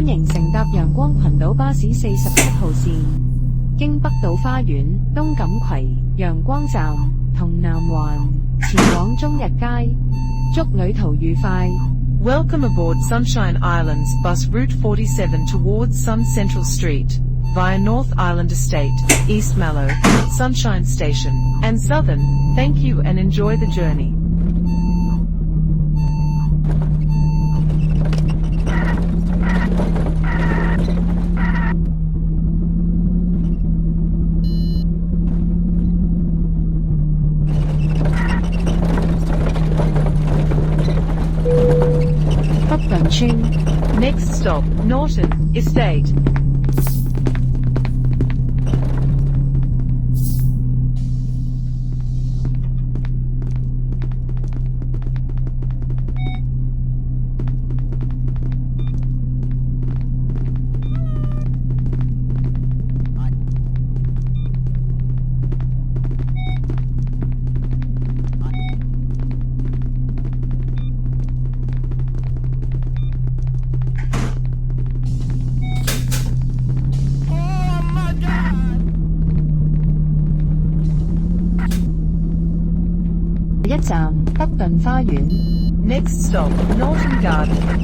歡迎乘搭陽光群島巴士47號線，經北島花園、東錦葵、陽光站同南環前往中日街。祝旅途愉快。Welcome aboard Sunshine Islands bus route 47 towards Sun Central Street, via North Island Estate, East Mallow, Sunshine Station, and Southern. Thank you and enjoy the journey. Next stop, Norton Estate. Next stop, Norton Garden.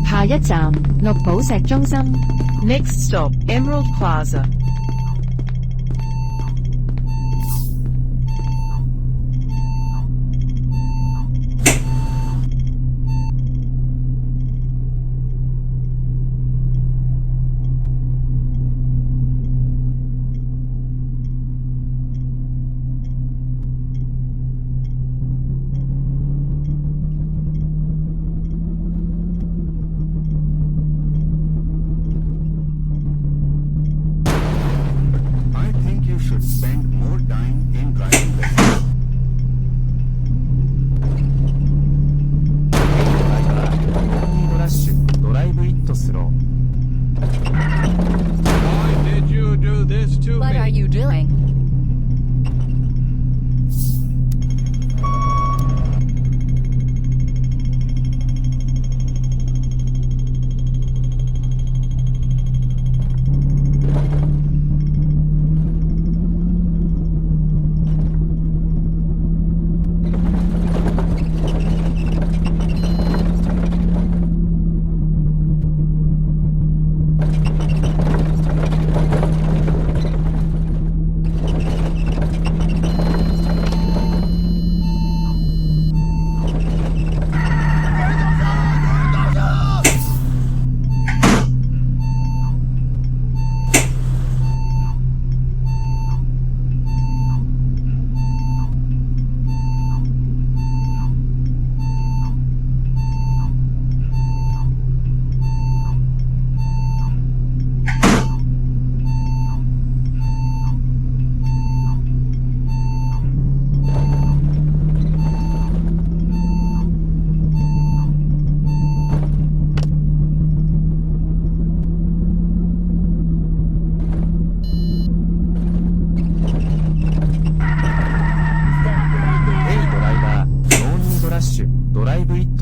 下一站，綠寶石中心。Next stop, Emerald Plaza.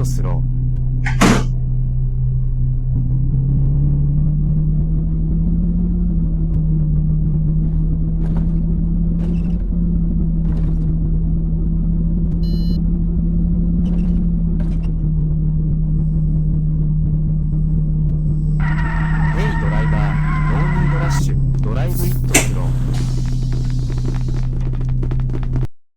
トスロー。